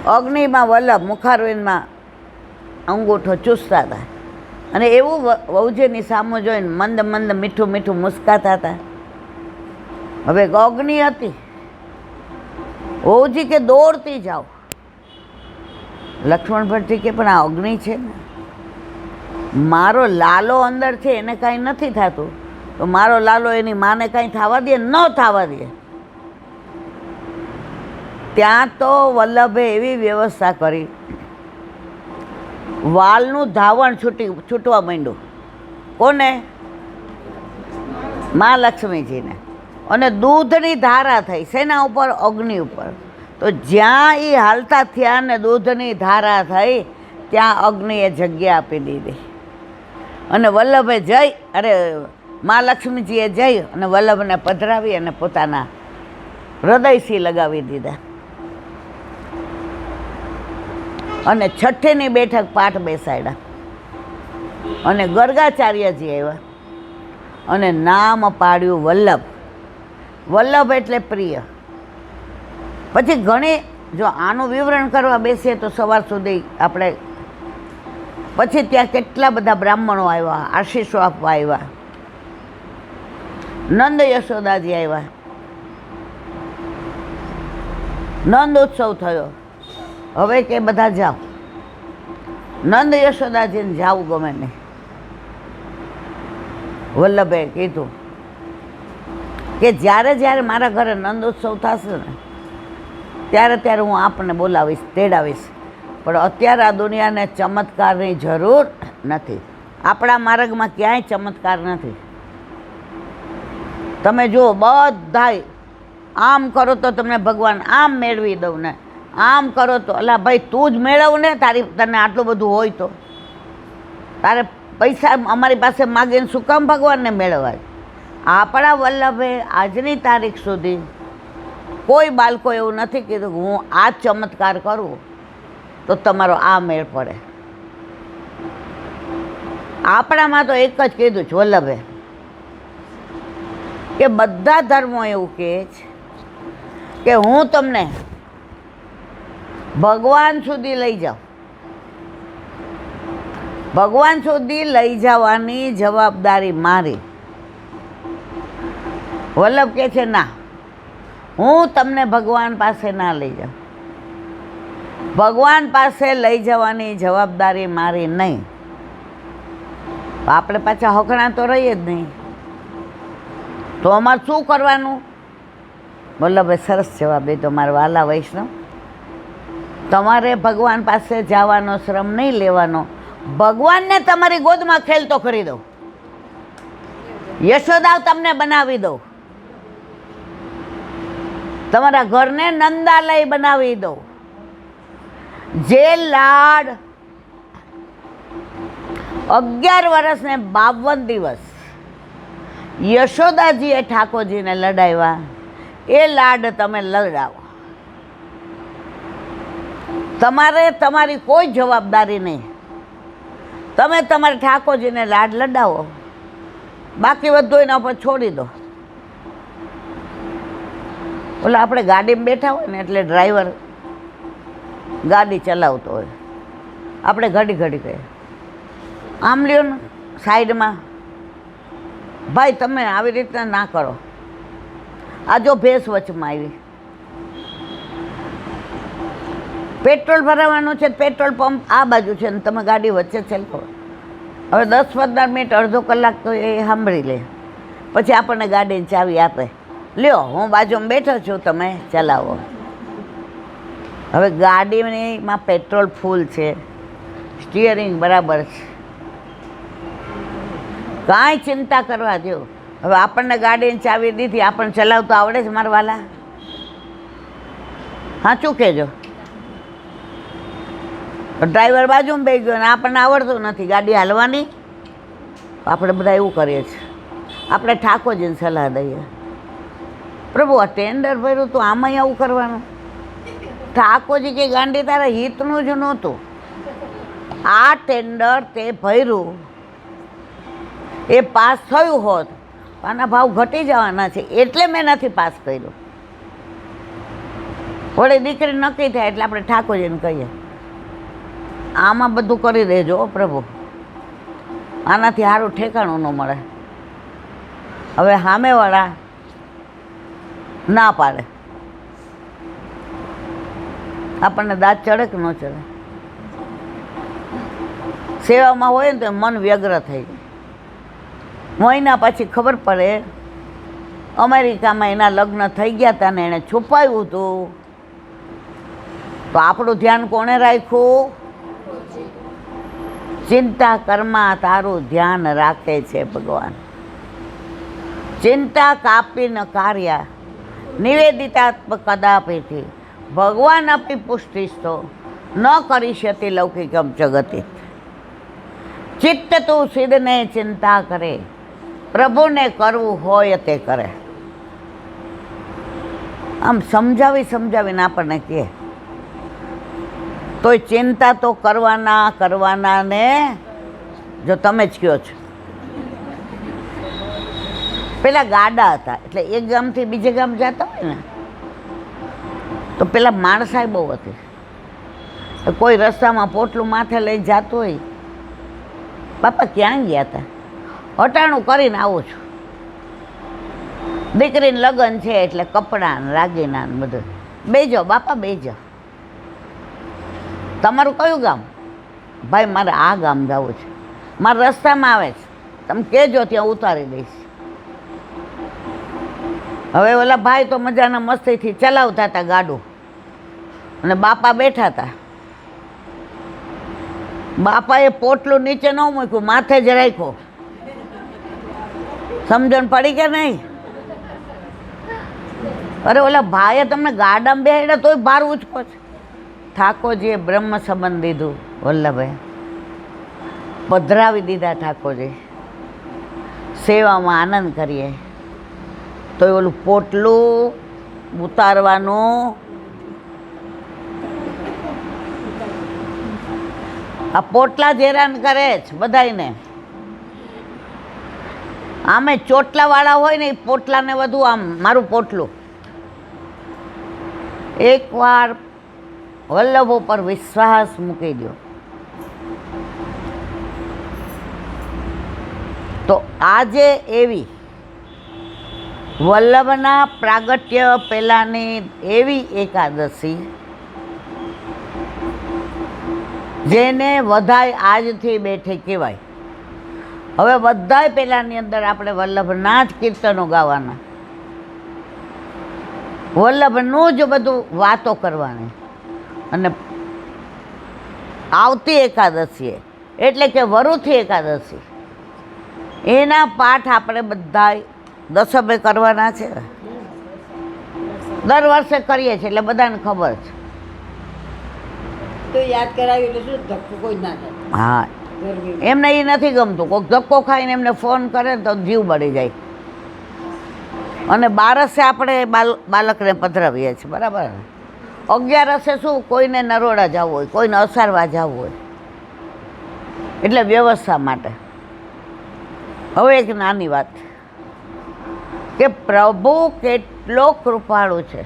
અગ્નિમાં વલ્લભ, મુખારવિંદમાં અંગૂઠો ચૂસતા હતા અને એવું વહુજીની સામું જોઈને મંદ મંદ મીઠું મીઠું મુસ્કાતા હતા. હવે અગ્નિ હતી. વહુજી કે દોડતી જાઓ. લક્ષ્મણ ભટ્ટજી કે પણ આ અગ્નિ છે ને, મારો લાલો અંદર છે એને કાંઈ નથી થતું, તો મારો લાલો એની માને કાંઈ થવા દે? ન થવા દે. ત્યાં તો વલ્લભે એવી વ્યવસ્થા કરી, વાલનું ધાવણ છૂટવા માંડ્યું. કોને? મા લક્ષ્મીજીને. અને દૂધની ધારા થઈ. શેના ઉપર? અગ્નિ ઉપર. તો જ્યાં એ હાલતા થયા ને દૂધની ધારા થઈ, ત્યાં અગ્નિએ જગ્યા આપી દીધી. અને વલ્લભે મા લક્ષ્મીજીએ જઈ અને વલ્લભને પધરાવી અને પોતાના હૃદયથી લગાવી દીધા. અને છઠ્ઠીની બેઠક પાઠ બેસાડ્યા. અને ગર્ગાચાર્યજી આવ્યા અને નામ પાડ્યું વલ્લભ. વલ્લભ એટલે પ્રિય. પછી ઘણી, જો આનું વિવરણ કરવા બેસીએ તો સવાર સુધી આપણે, પછી ત્યાં કેટલા બધા બ્રાહ્મણો આવ્યા, આશીષો આપવા આવ્યા, નંદ યશોદાજી આવ્યા, નંદ ઉત્સવ થયો. હવે કે બધા જાઓ. નંદ યશોદાજીને જાવું ગમે નહીં. વલ્લભે કીધું કે જ્યારે મારા ઘરે નંદ ઉત્સવ થશે ને ત્યારે હું આપને બોલાવીશ, તેડાવીશ. પણ અત્યારે આ દુનિયાને ચમત્કારની જરૂર નથી. આપણા માર્ગમાં ક્યાંય ચમત્કાર નથી. તમે જુઓ, બધાય આમ કરો તો તમને ભગવાન આમ મેળવી દઉં ને, આમ કરો તો, અલા ભાઈ તું જ મેળવ ને. તને આટલું બધું હોય તો તારે પૈસા અમારી પાસે માગીને શું કામ ભગવાનને મેળવાય? આપણા વલ્લભે આજની તારીખ સુધી કોઈ બાળકો એવું નથી કીધું કે હું આ ચમત્કાર કરું તો તમારો આ મેળ પડે. આપણામાં તો એક જ કીધું છે વલ્લભે કે બધા ધર્મો એવું કહે છે કે હું તમને ભગવાન સુધી લઈ જાઉં. ભગવાન સુધી લઈ જવાની જવાબદારી મારી. વલ્લભ કહે છે ના, હું તમને ભગવાન પાસે ના લઈ જાઉં. ભગવાન પાસે લઈ જવાની જવાબદારી મારી નહીં. આપણે પાછા હકણા તો રહીએ જ નહીં. તો અમારે શું કરવાનું? વલ્લભે સરસ જવાબ દીધો. મારા વાલા વૈષ્ણવ, તમારે ભગવાન પાસે જવાનો શ્રમ નહીં લેવાનો. ભગવાનને તમારી ગોદમાં ખેલતો કરી દઉં. યશોદા તમને બનાવી દઉં. તમારા ઘરને નંદાલય બનાવી દઉં. જે લાડ 11 વર્ષ ને 52 દિવસ યશોદાજીએ ઠાકોરજીને લડાવ્યા, એ લાડ તમે લડાવો. તમારે તમારી કોઈ જવાબદારી નહીં. તમે તમારે ઠાકોરજીને લાડ લડાવો, બાકી બધું એના ઉપર છોડી દો. ઓલા આપણે ગાડીમાં બેઠા હોય ને એટલે ડ્રાઈવર ગાડી ચલાવતો હોય, આપણે ઘડી ઘડી કહીએ આમ લ્યો ને સાઈડમાં, ભાઈ તમે આવી રીતના ના કરો. આ જો ભેંસ વચમાં આવી, પેટ્રોલ ભરાવાનું છે, પેટ્રોલ પંપ આ બાજુ છે ને તમે ગાડી વચ્ચે ચલાવો. હવે 10-15 મિનિટ, અડધો કલાક તો એ સાંભળી લે. પછી આપણને ગાડીની ચાવી આપે, લ્યો હું બાજુમાં બેઠો છું, તમે ચલાવો. હવે ગાડીમાં પેટ્રોલ ફૂલ છે, સ્ટિયરિંગ બરાબર છે, કાંઈ ચિંતા કરવા દો. હવે આપણને ગાડીની ચાવી દીધી, આપણને ચલાવતો આવડે છે મારા વાલા? સાચું કહેજો. ડ્રાઈવર બાજુમાં બેસી ગયો ને આપણને આવડતું નથી ગાડી હાલવાની. આપણે બધા એવું કરીએ છીએ. આપણે ઠાકોરજીને સલાહ દઈએ, પ્રભુ આ ટેન્ડર ભર્યું તો આમાંય આવું કરવાનું? ઠાકોરજી કે ગાંડી તારા હિતનું જ નહોતું. આ ટેન્ડર તે ભર્યું, એ પાસ થયું હોત, આના ભાવ ઘટી જવાના છે એટલે મેં નથી પાસ કર્યું. વળી દીકરી નક્કી થાય એટલે આપણે ઠાકોરજીને કહીએ આમાં બધું કરી દેજો પ્રભુ, આનાથી સારું ઠેકાણું ન મળે. હવે સામેવાળા ના પાડે, આપણને દાંત ચડે કે ન ચડે? સેવામાં હોય ને તો મન વ્યગ્ર થઈ જાય. મહિના પછી ખબર પડે અમેરિકામાં એના લગ્ન થઈ ગયા હતા ને એણે છુપાવ્યું હતું, તો આપણું ધ્યાન કોણે રાખ્યું? ચિંતા કર્મા તારું ધ્યાન રાખે છે ભગવાન. ચિંતા કાપી ન કાર્ય નિવેદિતાત્મક કદાપિથી ભગવાન અપી પુષ્ટિસ્તો ન કરીષ્યતિ લૌકિકમ જગતિ. ચિત્ત તું સિદ્ધને ચિંતા કરે, પ્રભુને કરવું હોય તે કરે. આમ સમજાવીને આપણને કહે તોય ચિંતા તો કરવાના ને જો તમે જ કહો છો. પેલા ગાડા હતા એટલે એક ગામથી બીજે ગામ જતા હોય ને તો પેલા માણસાઈ બહુ હતી. કોઈ રસ્તામાં પોટલું માથે લઈ જતું હોય, બાપા ક્યાં ગયા હતા? હટાણું કરીને આવું છું. દીકરીને લગ્ન છે એટલે કપડાં રાગીના બધું. બેજો બાપા બેજો. તમારું કયું ગામ? ભાઈ મારે આ ગામ જવું છે, મારા રસ્તામાં આવે છે, તમે કહેજો ત્યાં ઉતારી દઈશ. હવે ઓલા ભાઈ તો મજાના મસ્તીથી ચલાવતા હતા ગાડું અને બાપા બેઠા હતા. બાપાએ પોટલું નીચે ન મૂક્યું, માથે જ રાખ્યો. સમજણ પડી કે નહીં? અરે ઓલા ભાઈએ તમને ગાડામાં બેહાડ્યા તોય ભાર ઉચકો છે. ઠાકોરજીએ બ્રહ્મ સંબંધ દીધું વલ્લભભાઈ, પધરાવી દીધા ઠાકોરજી. સેવામાં આનંદ કરીએ તો ઓલું પોટલું ઉતારવાનું. આ પોટલા જ હેરાન કરે છે બધાને. આમે ચોટલાવાળા હોય ને એ પોટલાને બધું આમ મારું પોટલું. એકવાર વલ્લભ ઉપર વિશ્વાસ મૂકી દો તો આજે એવી વલ્લભના પ્રાગટ્ય પહેલાંની એવી એકાદશી જેને વધાય આજથી બેઠે કહેવાય. હવે બધાય પહેલાંની અંદર આપણે વલ્લભના જ કીર્તનો ગાવાના, વલ્લભનું જ બધું વાતો કરવાની. અને આવતી એકાદશીએ એટલે કે વરુથી એકાદશી એના પાઠ આપણે બધાય દસમે કરવાના છે. દર વર્ષે કરીએ છીએ એટલે બધાને ખબર છે. તો યાદ કરાવી એટલે શું ધક્કો કોઈ ના થાય. હા, એમને એ નથી ગમતું. કોઈક ધક્કો ખાઈને એમને ફોન કરે તો જીવ બળી જાય. અને બારસે આપણે બાળકને પધરાવીએ છીએ, બરાબર. 11 શું કોઈને નરોડા જવું હોય, કોઈને અસારવા જવું હોય, એટલે વ્યવસ્થા માટે. હવે એક નાની વાત કે પ્રભુ કેટલો કૃપાળુ છે,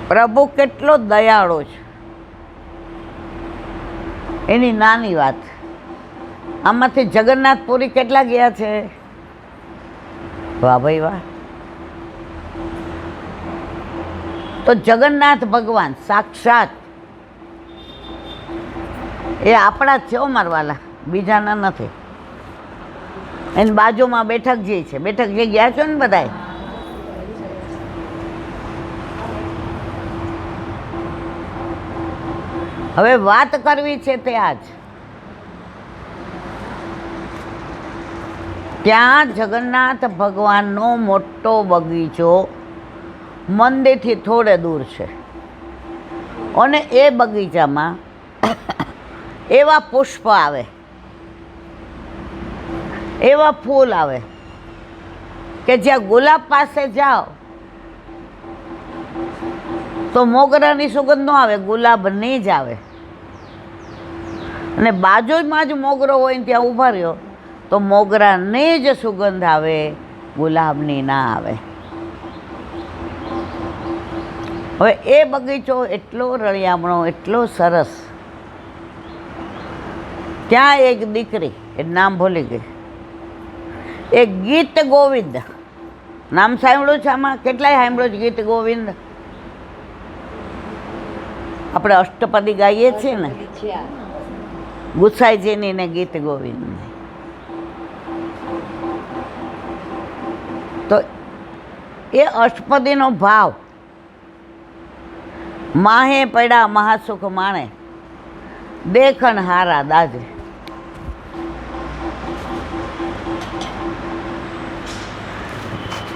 પ્રભુ કેટલો દયાળુ છે, એની નાની વાત. આમાંથી જગન્નાથપુરી કેટલા ગયા છે? વાહ ભાઈ વાહ. તો જગન્નાથ ભગવાન સાક્ષાત એ આપણા જ છે મારવાલા, બીજાના નથી. એની બાજુમાં બેઠકજી છે. બેઠકજી ગયા છો ને બધાય? હવે વાત કરવી છે તે આજ. ત્યાં જગન્નાથ ભગવાનનો મોટો બગીચો મંદિરથી થોડે દૂર છે અને એ બગીચામાં એવા પુષ્પ આવે, એવા ફૂલ આવે કે જ્યાં ગુલાબ પાસે જાઓ તો મોગરાની સુગંધ ન આવે, ગુલાબની જ આવે. અને બાજુમાં જ મોગરો હોય ને ત્યાં ઊભા રહ્યો તો મોગરાની જ સુગંધ આવે, ગુલાબની ના આવે. હવે એ બગીચો એટલો રળિયામણો, એટલો સરસ. ત્યાં એક દીકરી, એ નામ ભૂલી ગઈ, એ ગીત ગોવિંદ નામ સાંભળ્યું છે? આમાં કેટલાય સાંભળ્યું છે ગીત ગોવિંદ? આપણે અષ્ટપદી ગાઈએ છીએ ને, છે આ. ગુસાઈજીની ને ગીત ગોવિંદ. તો એ અષ્ટપદીનો ભાવ, માહે પડ્યા મહાસુખ માણે, દેખણ હારા દાજે.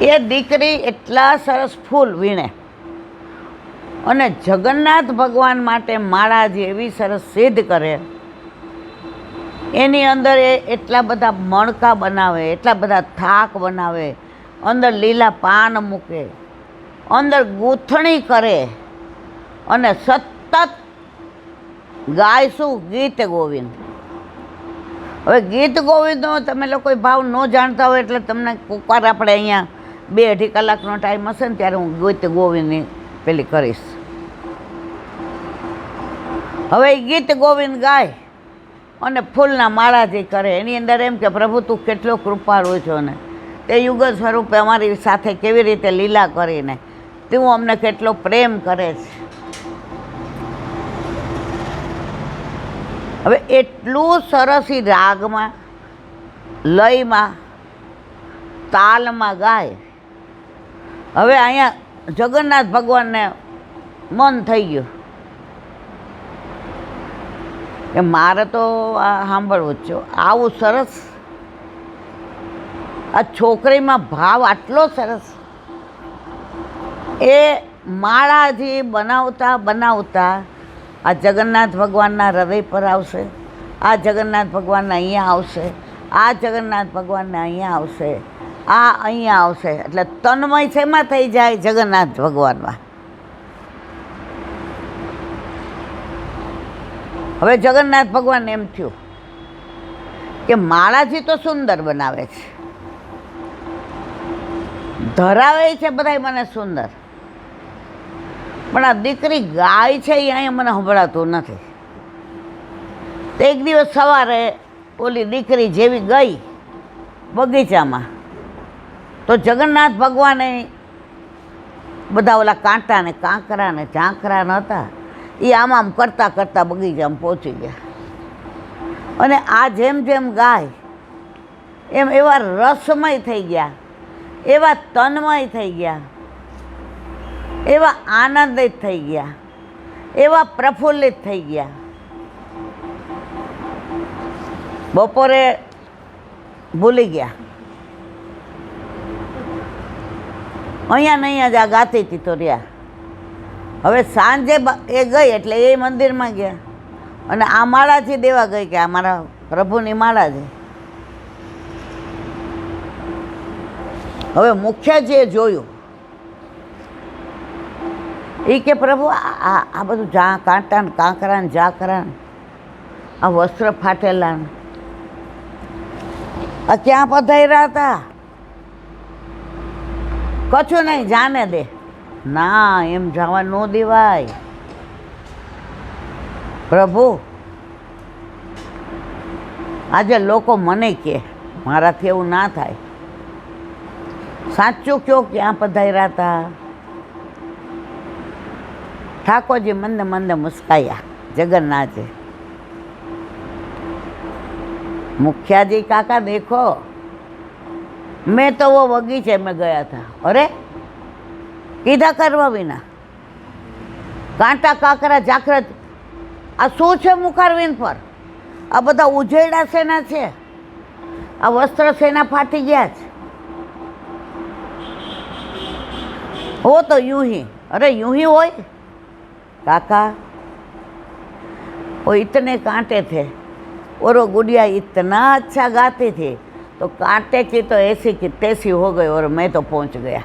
એ દીકરી એટલા સરસ ફૂલ વીણે અને જગન્નાથ ભગવાન માટે માળા જેવી સરસ સિદ્ધ કરે. એની અંદર એ એટલા બધા મણકા બનાવે, એટલા બધા થાક બનાવે, અંદર લીલા પાન મૂકે, અંદર ગૂંથણી કરે અને સતત ગાયશું ગીત ગોવિંદ. હવે ગીત ગોવિંદનો તમે લોકો ભાવ ન જાણતા હોય એટલે તમને કોકવાર આપણે અહીંયા 2-2.5 કલાકનો ટાઈમ હશે ને ત્યારે હું ગીત ગોવિંદની પેલી કરીશ. હવે એ ગીત ગોવિંદ ગાય અને ફૂલના માળા જે કરે, એની અંદર એમ કે પ્રભુ તું કેટલો કૃપાળુ છો ને, તે યુગલ સ્વરૂપે અમારી સાથે કેવી રીતે લીલા કરીને તું અમને કેટલો પ્રેમ કરે છે. હવે એટલું સરસ એ રાગમાં, લયમાં, તાલમાં ગાય. હવે અહીંયા જગન્નાથ ભગવાનને મન થઈ ગયું કે મારે તો આ સાંભળવું જ છે. આવું સરસ, આ છોકરીમાં ભાવ આટલો સરસ. એ માળાજી બનાવતા બનાવતા આ જગન્નાથ ભગવાનના હૃદય પર આવશે, આ જગન્નાથ ભગવાનના અહીંયા આવશે, આ જગન્નાથ ભગવાનના અહીંયા આવશે, આ અહીંયા આવશે. એટલે તન્મય શેમાં થઈ જાય? જગન્નાથ ભગવાનમાં. હવે જગન્નાથ ભગવાન એમ થયું કે માળાજી તો સુંદર બનાવે છે, ધરાવે છે બધાય મને સુંદર, પણ આ દીકરી ગાય છે એ અહીંયા મને સંભળાતું નથી. તો એક દિવસ સવારે ઓલી દીકરી જેવી ગઈ બગીચામાં, તો જગન્નાથ ભગવાને બધા ઓલા કાંટા ને કાંકરા ને ઝાંખરા નહોતા, એ આમ કરતાં કરતાં બગીચામાં પહોંચી ગયા. અને આ જેમ જેમ ગાય એમ એવા રસમય થઈ ગયા, એવા તન્મય થઈ ગયા, એવા આનંદિત થઈ ગયા, એવા પ્રફુલ્લિત થઈ ગયા. બપોરે ભૂલી ગયા, અહીંયા ને અહીંયા જ આ ગાતી હતી તો રહ્યા. હવે સાંજે એ ગઈ એટલે એ મંદિરમાં ગયા અને આ માળાથી દેવા ગઈ કે આ મારા પ્રભુની માળા છે. હવે મુખ્યજીએ જોયું, એ કે પ્રભુ આ બધું કાંટા ને કાંકરા ને ઝાંખરા, આ વસ્ત્ર ફાટેલા, આ ક્યાં પધાર્યા હતા? કશું નહીં, જાને દે. ના, એમ જવા ન દેવાય. પ્રભુ આજે લોકો મને કહે, મારાથી એવું ના થાય. સાચું કયો, ક્યાં પધાર્યા હતા? ઠાકોરજી મંદે મંદે મુસ્કાયા. જગન્નાથજી, मुखिया काका देखो, मैं तो वो बगीचे में गया था. अरे कीधा करवा विना कांटा काकरा जाखरत आ शू छे मुखारविन पर? आ बधा उजेड़ा सेना छे, आ वस्त्र सेना फाटी गया छे. वो तो यूं ही, अरे यूं ही होय काका, वो इतने कांटे थे और वो गुड़िया इतना अच्छा गाती थी तो कांटे की तो ऐसी की तैसी हो गई और मैं तो पहुंच गया.